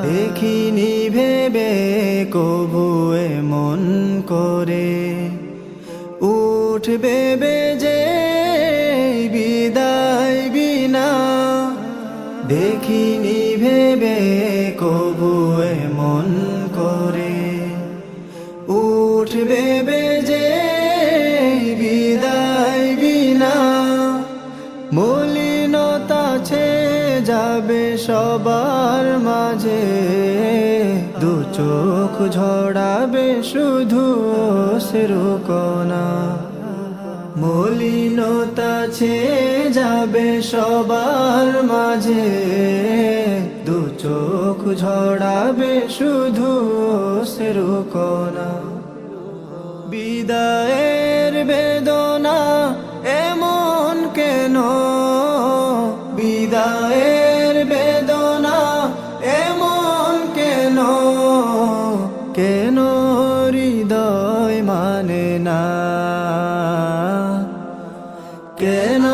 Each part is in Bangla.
দেখিনি ভেবে কবু মন করে উঠবে বেজে বিদায় বিনা। দেখিনি ভেবে কবু মন করে উঠবে বেজে বিদায় বিনা। মলিনতা ছেয়ে যাবে সবার মাঝে, দু চোখ ঝরাবে শুধু অশ্রু কণা। মলিনতা ছেয়ে যাবে সবার মাঝে, দু চোখ ঝরাবে শুধু অশ্রু কণা। বিদায়ের বেদনা এমন কেন, বিদায়ের বেদনা এমন কেন, কেন হৃদয় মানে না, কেন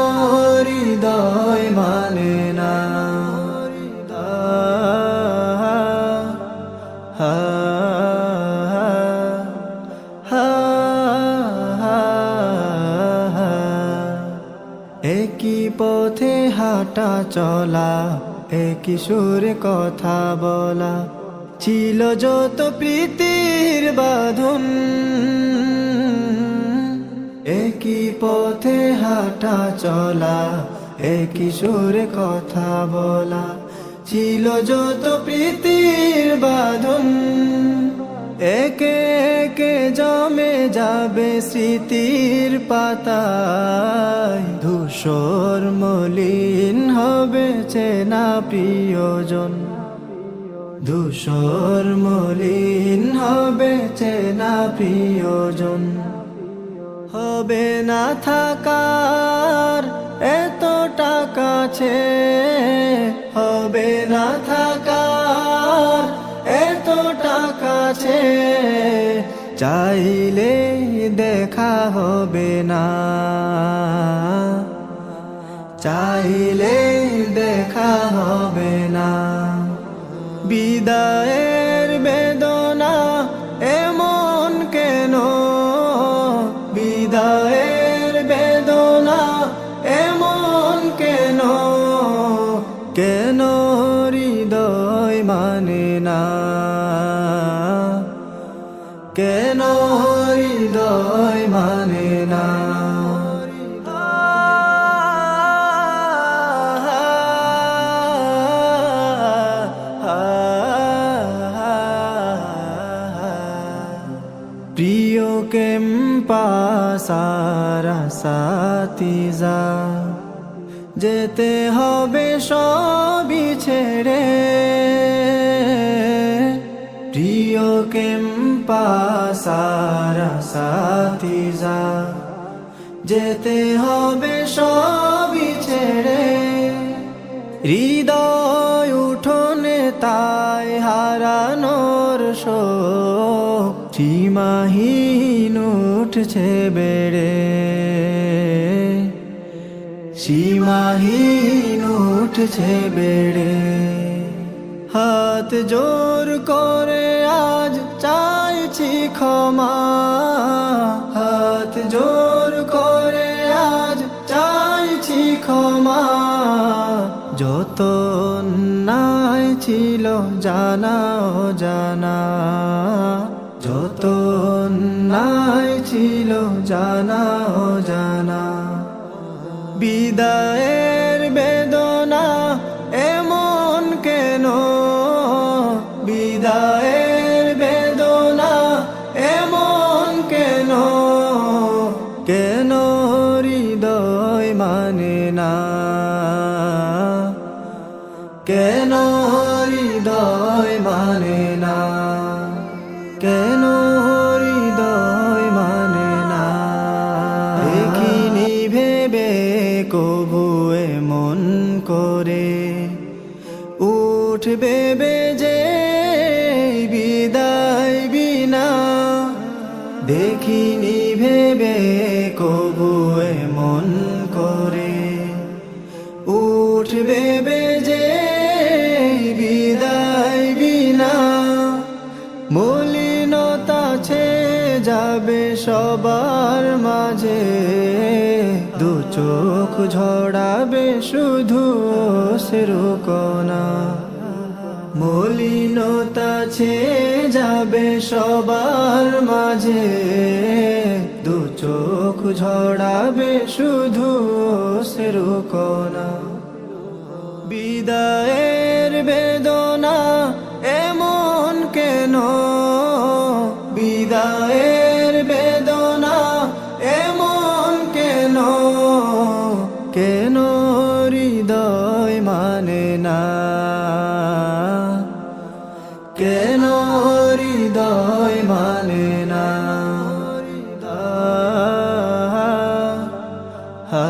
হৃদয় মানে না। একই পথে হাঁটা চলা, একই সুরে কথা বলা, ছিল যত প্রীতির বাঁধন। একই পথে হাঁটা চলা, একই সুরে কথা বলা, ছিল যত প্রীতির বাঁধন। একে একে জমে যাবে স্মৃতির পাতায়, ধূসর মলিন হবে চেনা প্রিয়জন। ধূসর মলিন হবে চেনা প্রিয়জন। হবে না থাকার এতটা কাছে, হবে না থাকার এতটা কাছে, চাইলে দেখা হবে না, চাইলে দেখা হবে না। বিদায়ের বেদনা এমন কেন, বিদায়ের বেদনা এমন কেন, কেন হৃদয় মানে না, কেন হৃদয় মানে না। প্রিয় কেম্পা সারা সাথী যা, যেতে হবে সবই ছেড়ে। প্রিয় কেম্পা সারা সাথী যা, যেতে হবে সবই ছেড়ে। হৃদয় উঠোনে তাই হারানোর শোক, সীমাহীন উঠছে বেড়ে, সীমাহীন উঠছে বেড়ে। হাত জোর করে আজ চাইছি ক্ষমা, হাত জোর করে আজ চাইছি ক্ষমা। যত অন্যায় ছিল জানা অজানা, যত অন্যায় ছিল জানা অজানা। বিদায়ের বেদনা এমন কেন, বিদায়ের বেদনা এমন কেন, কেন হৃদয় মানে না, কেন হৃদয় মানে না, কেন হৃদয় মানে না। দেখিনি ভেবে কবু মন করে উঠবে বেজে বিদায় বিনা। দেখিনি ভেবে কবু মন করে উঠবে বেজে বিদায় বিনা মলিনতা ছে যাবে সবার মাঝে দু চোখ ঝরাবে শুধু সেরকনা মলিনতা ছে যাবে সবার মাঝে দু চোখ ঝরাবে শুধু সেরকনা বিদায়ের বেদনা এমন কেন বিদায়ের বেদনা এমন কেন কেন হৃদয় মানে না কেন হৃদয় মানে না হা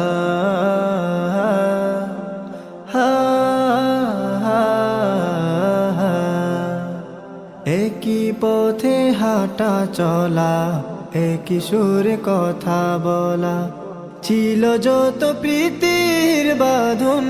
একই পথে হাঁটা চলা একই সুরে কথা বলা ছিল যত প্রীতির বাঁধন